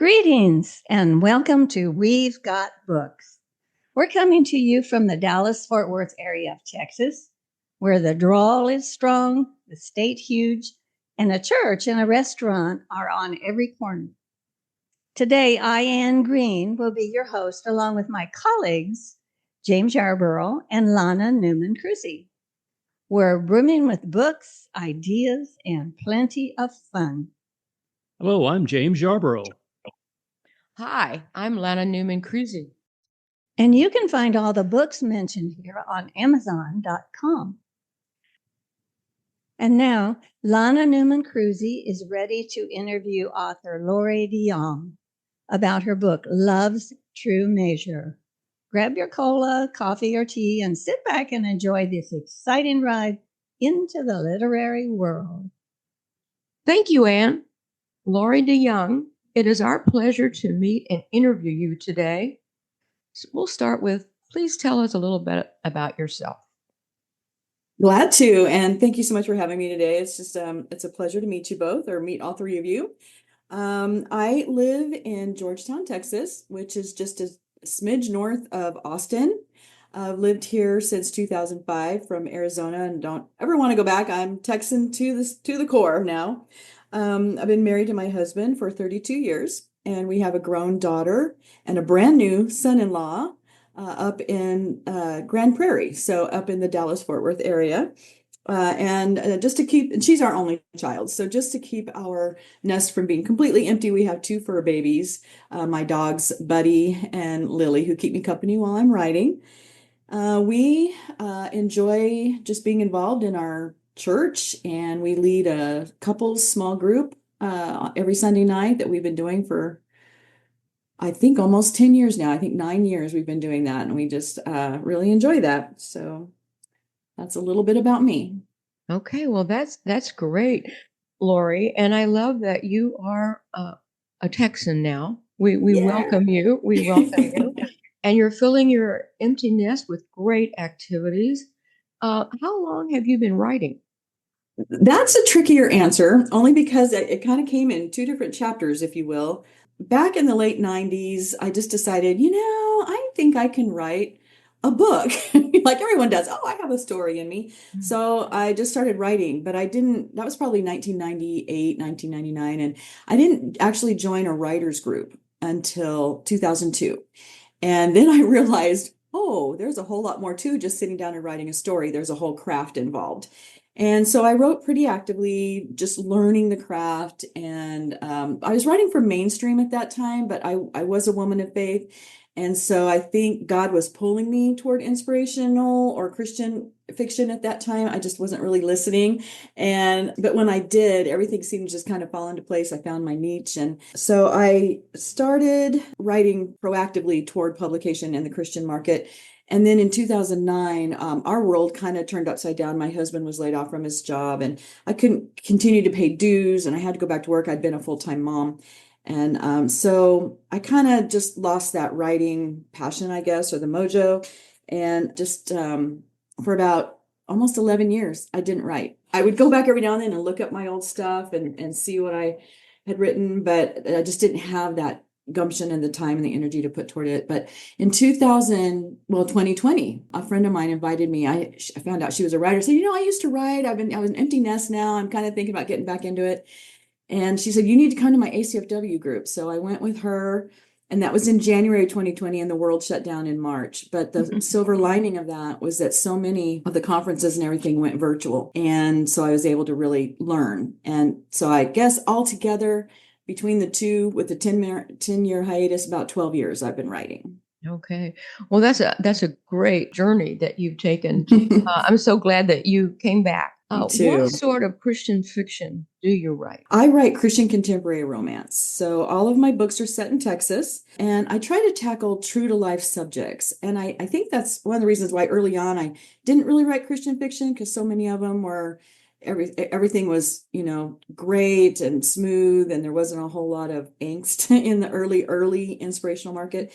Greetings and welcome to We've Got Books. We're coming to you from the Dallas-Fort Worth area of Texas, where the drawl is strong, the state huge, and a church and a restaurant are on every corner. Today, I, Ann Green, will be your host along with my colleagues, James Yarborough and Lana Newman-Cruzy. We're brimming with books, ideas, and plenty of fun. Hello, I'm James Yarborough. Hi, I'm Lana Newman-Cruzy. And you can find all the books mentioned here on Amazon.com. And now, Lana Newman-Cruzy is ready to interview author Lori DeJong about her book, Love's True Measure. Grab your cola, coffee, or tea and sit back and enjoy this exciting ride into the literary world. Thank you, Ann. Lori DeJong, it is our pleasure to meet and interview you today. So we'll start with, please tell us a little bit about yourself. Glad to, and thank you so much for having me today. It's just it's a pleasure to meet you both, or meet all three of you. I live in Georgetown, Texas, which is just a smidge north of Austin. I've lived here since 2005 from Arizona, and don't ever want to go back. I'm Texan to the core now. I've been married to my husband for 32 years, and we have a grown daughter and a brand new son-in-law up in Grand Prairie, so up in the Dallas-Fort Worth area. And she's our only child. So just to keep our nest from being completely empty, we have two fur babies, my dogs, Buddy and Lily, who keep me company while I'm writing. We enjoy just being involved in our church, and we lead a couples small group every Sunday night that we've been doing for, I think, almost 10 years now. I think 9 years we've been doing that, and we just really enjoy that. So that's a little bit about me. Okay, well, that's great, Lori. And I love that you are a Texan now. We welcome you. We welcome you. And you're filling your empty nest with great activities. How long have you been writing? That's a trickier answer, only because it kind of came in two different chapters, if you will. Back in the late 90s, I just decided, I think I can write a book like everyone does. Oh, I have a story in me. Mm-hmm. So I just started writing, but that was probably 1998, 1999. And I didn't actually join a writer's group until 2002. And then I realized, oh, there's a whole lot more to just sitting down and writing a story. There's a whole craft involved. And so I wrote pretty actively, just learning the craft. And I was writing for mainstream at that time, but I was a woman of faith. And so I think God was pulling me toward inspirational or Christian fiction at that time. I just wasn't really listening. But when I did, everything seemed to just kind of fall into place. I found my niche. And so I started writing proactively toward publication in the Christian market. And then in 2009, our world kind of turned upside down. My husband was laid off from his job, and I couldn't continue to pay dues, and I had to go back to work. I'd been a full-time mom. And so I kind of just lost that writing passion, I guess, or the mojo. And just for about almost 11 years, I didn't write. I would go back every now and then and look up my old stuff and see what I had written, but I just didn't have that gumption and the time and the energy to put toward it. But in 2020, a friend of mine invited me. I found out she was a writer. I said, I used to write. I was an empty nest now. I'm kind of thinking about getting back into it. And she said, you need to come to my ACFW group. So I went with her, and that was in January 2020, and the world shut down in March. But the silver lining of that was that so many of the conferences and everything went virtual. And so I was able to really learn. And so I guess altogether, between the two, with the 10-year hiatus, about 12 years I've been writing. Okay. Well, that's a great journey that you've taken. I'm so glad that you came back. Me too. What sort of Christian fiction do you write? I write Christian contemporary romance. So all of my books are set in Texas, and I try to tackle true to life subjects. And I think that's one of the reasons why early on I didn't really write Christian fiction, because so many of them were everything was, great and smooth, and there wasn't a whole lot of angst in the early inspirational market.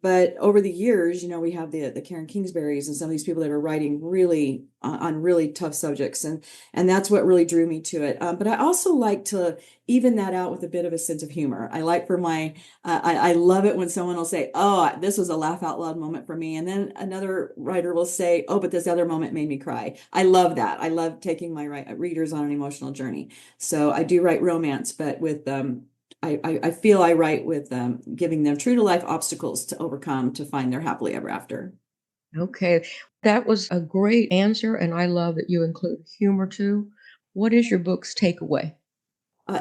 But over the years, we have the Karen Kingsburys and some of these people that are writing really on really tough subjects, and that's what really drew me to it. But I also like to even that out with a bit of a sense of humor. I like for my I love it when someone will say, "Oh, this was a laugh out loud moment for me," and then another writer will say, "Oh, but this other moment made me cry." I love that. I love taking my readers on an emotional journey. So I do write romance, but with I feel I write with giving them true to life obstacles to overcome to find their happily ever after. Okay, that was a great answer, and I love that you include humor too. What is your book's takeaway?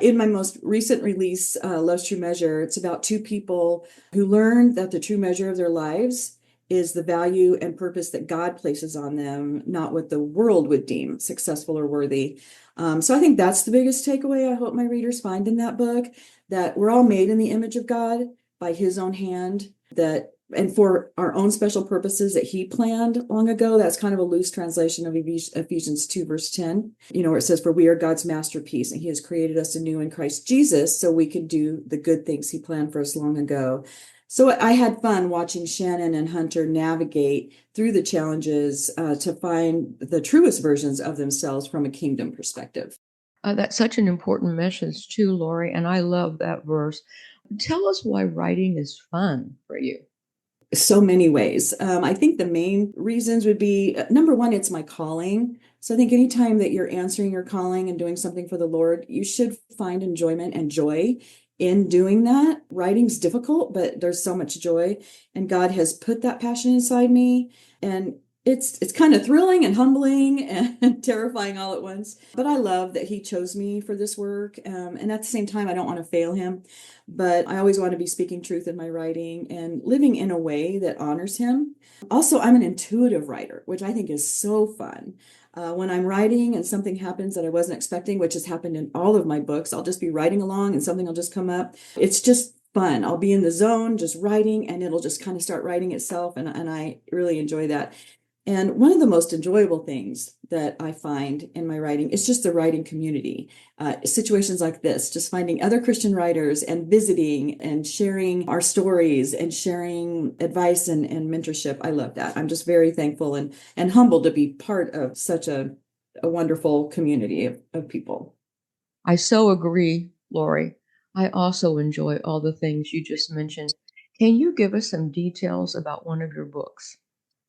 In my most recent release, Love's True Measure, it's about two people who learned that the true measure of their lives is the value and purpose that God places on them, not what the world would deem successful or worthy. So I think that's the biggest takeaway I hope my readers find in that book, that we're all made in the image of God by his own hand, that and for our own special purposes that he planned long ago. That's kind of a loose translation of Ephesians 2, verse 10, where it says, "For we are God's masterpiece, and he has created us anew in Christ Jesus so we can do the good things he planned for us long ago." So I had fun watching Shannon and Hunter navigate through the challenges to find the truest versions of themselves from a kingdom perspective. That's such an important message too, Lori, and I love that verse. Tell us why writing is fun for you. So many ways. I think the main reasons would be number one, it's my calling. So I think anytime that you're answering your calling and doing something for the Lord, you should find enjoyment and joy in doing that. Writing's difficult, but there's so much joy, and God has put that passion inside me. And it's kind of thrilling and humbling and terrifying all at once. But I love that he chose me for this work. And at the same time, I don't want to fail him. But I always want to be speaking truth in my writing and living in a way that honors him. Also, I'm an intuitive writer, which I think is so fun. When I'm writing and something happens that I wasn't expecting, which has happened in all of my books, I'll just be writing along and something will just come up. It's just fun. I'll be in the zone just writing and it'll just kind of start writing itself. And I really enjoy that. And one of the most enjoyable things that I find in my writing is just the writing community. Situations like this, just finding other Christian writers and visiting and sharing our stories and sharing advice and mentorship. I love that. I'm just very thankful and humbled to be part of such a wonderful community of people. I so agree, Lori. I also enjoy all the things you just mentioned. Can you give us some details about one of your books?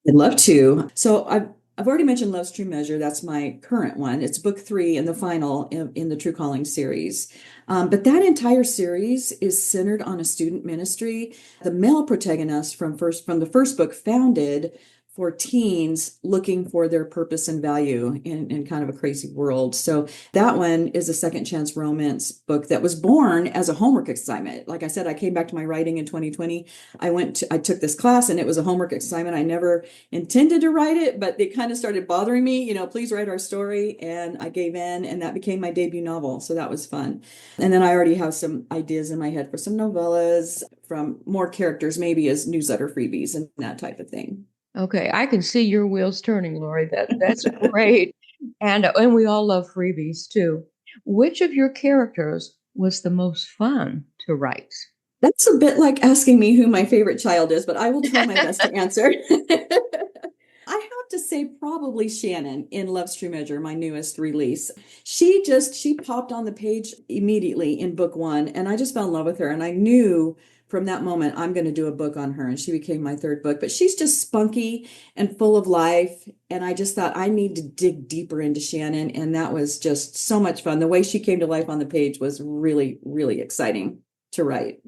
I'd love to. So I've already mentioned Love's True Measure. That's my current one. It's book 3 and the final in the True Calling series. But that entire series is centered on a student ministry. The male protagonist from the first book founded for teens looking for their purpose and value in kind of a crazy world. So that one is a second chance romance book that was born as a homework assignment. Like I said, I came back to my writing in 2020. I took this class and it was a homework assignment. I never intended to write it, but it kind of started bothering me, please write our story. And I gave in, and that became my debut novel. So that was fun. And then I already have some ideas in my head for some novellas from more characters, maybe as newsletter freebies and that type of thing. Okay, I can see your wheels turning, Lori. That's great. And we all love freebies too. Which of your characters was the most fun to write? That's a bit like asking me who my favorite child is, but I will try my best to answer. I have to say probably Shannon in Love's True Measure, my newest release. She popped on the page immediately in book 1, and I just fell in love with her. And I knew from that moment I'm going to do a book on her, and she became my third book. But she's just spunky and full of life, and I just thought I need to dig deeper into Shannon, and that was just so much fun. The way she came to life on the page was really, really exciting to write.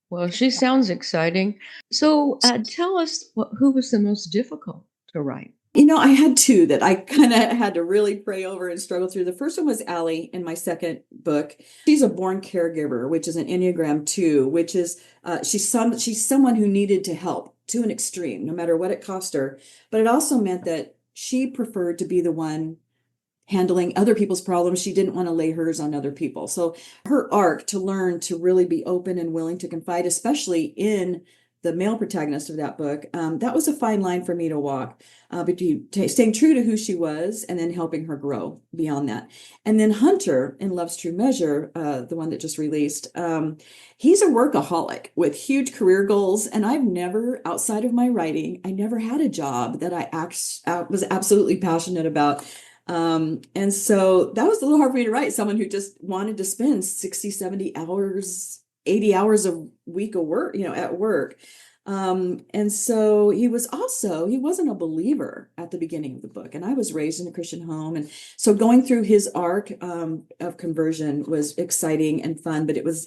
Well, she sounds exciting. So tell us who was the most difficult to write? I had two that I kind of had to really pray over and struggle through. The first one was Allie in my second book. She's a born caregiver, which is an Enneagram 2, which is she's someone who needed to help to an extreme, no matter what it cost her. But it also meant that she preferred to be the one handling other people's problems. She didn't want to lay hers on other people. So her arc to learn to really be open and willing to confide, especially in the male protagonist of that book, that was a fine line for me to walk between staying true to who she was and then helping her grow beyond that. And then Hunter in Love's True Measure, the one that just released, he's a workaholic with huge career goals. And I've never, outside of my writing, I never had a job that I was absolutely passionate about. And so that was a little hard for me to write, someone who just wanted to spend 60, 70 hours, 80 hours a week of work, at work. And so he wasn't a believer at the beginning of the book. And I was raised in a Christian home. And so going through his arc of conversion was exciting and fun, but it was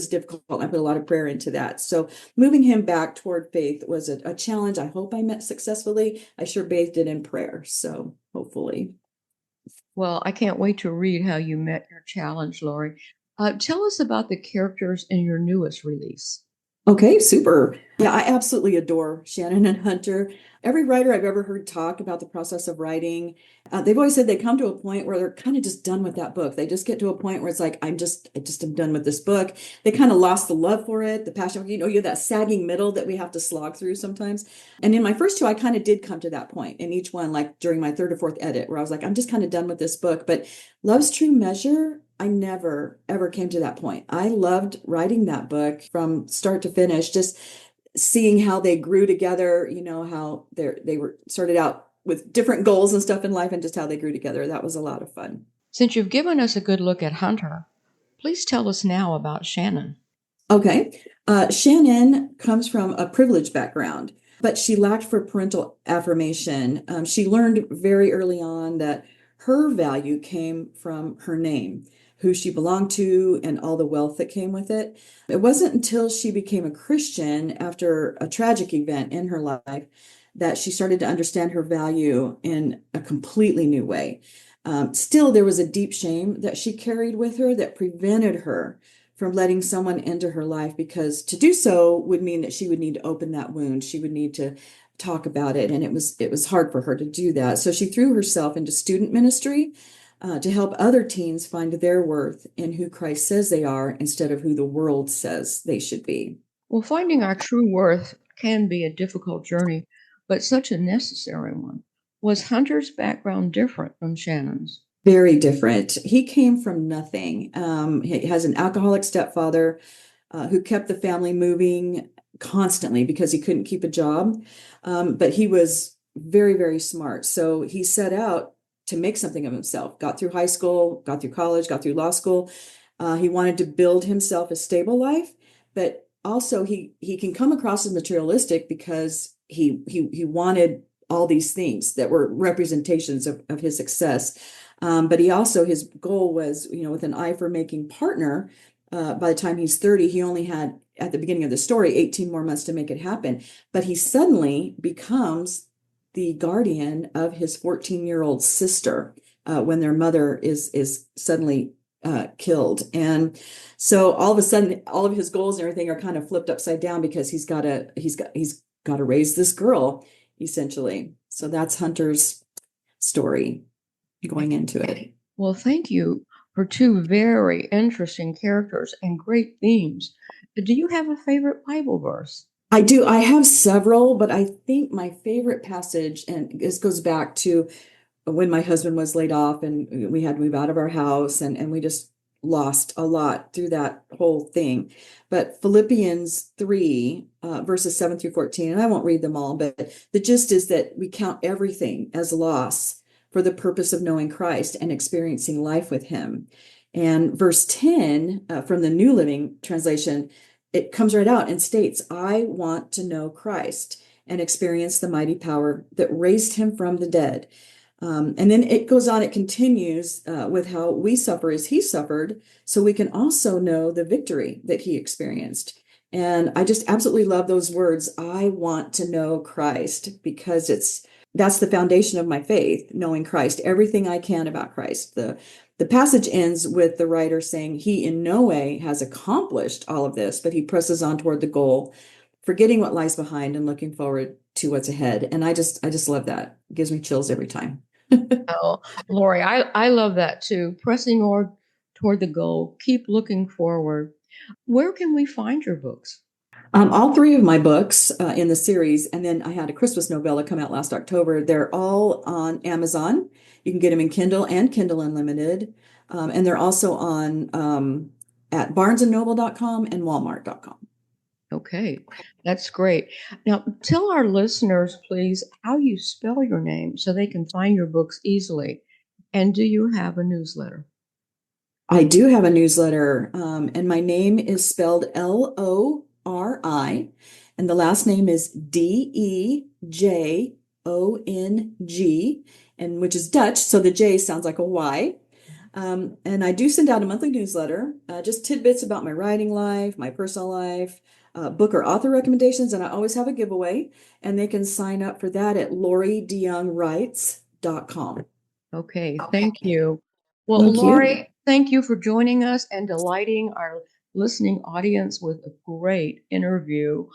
difficult. I put a lot of prayer into that. So moving him back toward faith was a challenge. I hope I met successfully. I sure bathed it in prayer. So hopefully. Well, I can't wait to read how you met your challenge, Lori. Tell us about the characters in your newest release. Okay, super. Yeah, I absolutely adore Shannon and Hunter. Every writer I've ever heard talk about the process of writing, they've always said they come to a point where they're kind of just done with that book. They just get to a point where it's like, I just am done with this book. They kind of lost the love for it, the passion. You have that sagging middle that we have to slog through sometimes. And in my first two, I kind of did come to that point in each one, like during my third or fourth edit, where I was like, I'm just kind of done with this book. But Love's True Measure, I never, ever came to that point. I loved writing that book from start to finish, just seeing how they grew together, how they were started out with different goals and stuff in life and just how they grew together. That was a lot of fun. Since you've given us a good look at Hunter, please tell us now about Shannon. Okay. Shannon comes from a privileged background, but she lacked for parental affirmation. She learned very early on that her value came from her name, who she belonged to, and all the wealth that came with it. It wasn't until she became a Christian after a tragic event in her life that she started to understand her value in a completely new way. Still, there was a deep shame that she carried with her that prevented her from letting someone into her life, because to do so would mean that she would need to open that wound. She would need to talk about it. And it was hard for her to do that. So she threw herself into student ministry to help other teens find their worth in who Christ says they are instead of who the world says they should be. Well, finding our true worth can be a difficult journey, but such a necessary one. Was Hunter's background different from Shannon's? Very different. He came from nothing. He has an alcoholic stepfather who kept the family moving constantly because he couldn't keep a job. But he was very, very smart. So he set out to make something of himself, got through high school, got through college, got through law school. He wanted to build himself a stable life, but also he can come across as materialistic because he wanted all these things that were representations of his success. But his goal was, with an eye for making partner. By the time he's 30, he only had, at the beginning of the story, 18 more months to make it happen. But he suddenly becomes the guardian of his 14-year-old sister when their mother is suddenly killed. And so all of a sudden, all of his goals and everything are kind of flipped upside down because he's got to raise this girl, essentially. So that's Hunter's story going into it. Well, thank you for two very interesting characters and great themes. Do you have a favorite Bible verse? I do. I have several, but I think my favorite passage, and this goes back to when my husband was laid off and we had to move out of our house, and we just lost a lot through that whole thing. But Philippians 3, verses 7 through 14, and I won't read them all, but the gist is that we count everything as loss for the purpose of knowing Christ and experiencing life with him. And verse 10 from the New Living Translation, it comes right out and states, I want to know Christ and experience the mighty power that raised him from the dead. And then it goes on, it continues with how we suffer as he suffered, so we can also know the victory that he experienced. And I just absolutely love those words. I want to know Christ, because that's the foundation of my faith, knowing Christ, everything I can about Christ. The passage ends with the writer saying he in no way has accomplished all of this, but he presses on toward the goal, forgetting what lies behind and looking forward to what's ahead. And I just love that. It gives me chills every time. Oh, Lori, I love that too. Pressing toward the goal, keep looking forward. Where can we find your books? All three of my books in the series, and then I had a Christmas novella come out last October. They're all on Amazon. You can get them in Kindle and Kindle Unlimited. And they're also on at barnesandnoble.com and walmart.com. Okay, that's great. Now, tell our listeners, please, how you spell your name so they can find your books easily. And do you have a newsletter? I do have a newsletter, and my name is spelled Lori, and the last name is DeJong, and which is Dutch, so the J sounds like a Y. And I do send out a monthly newsletter, just tidbits about my writing life, my personal life, book or author recommendations, and I always have a giveaway, and they can sign up for that at LoriDeJongWrites.com. Okay, thank you. Well, Thank you. Lori, thank you for joining us and delighting our listening audience with a great interview.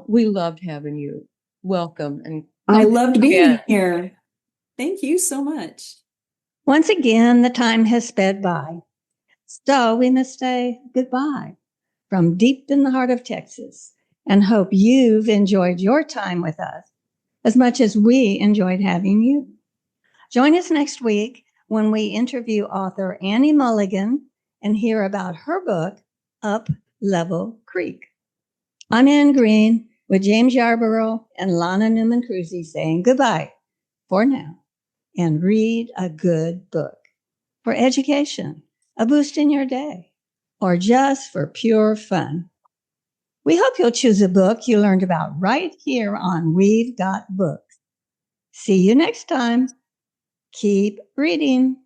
We loved having you. Welcome. And I come loved back being again. here. Thank you so much. Once again, the time has sped by. So we must say goodbye from deep in the heart of Texas and hope you've enjoyed your time with us as much as we enjoyed having you. Join us next week when we interview author Annie Mulligan and hear about her book, Up Level Creek. I'm Ann Green with James Yarborough and Lana Newman Cruzy saying goodbye for now and read a good book for education, a boost in your day, or just for pure fun. We hope you'll choose a book you learned about right here on We've Got Books. See you next time. Keep reading.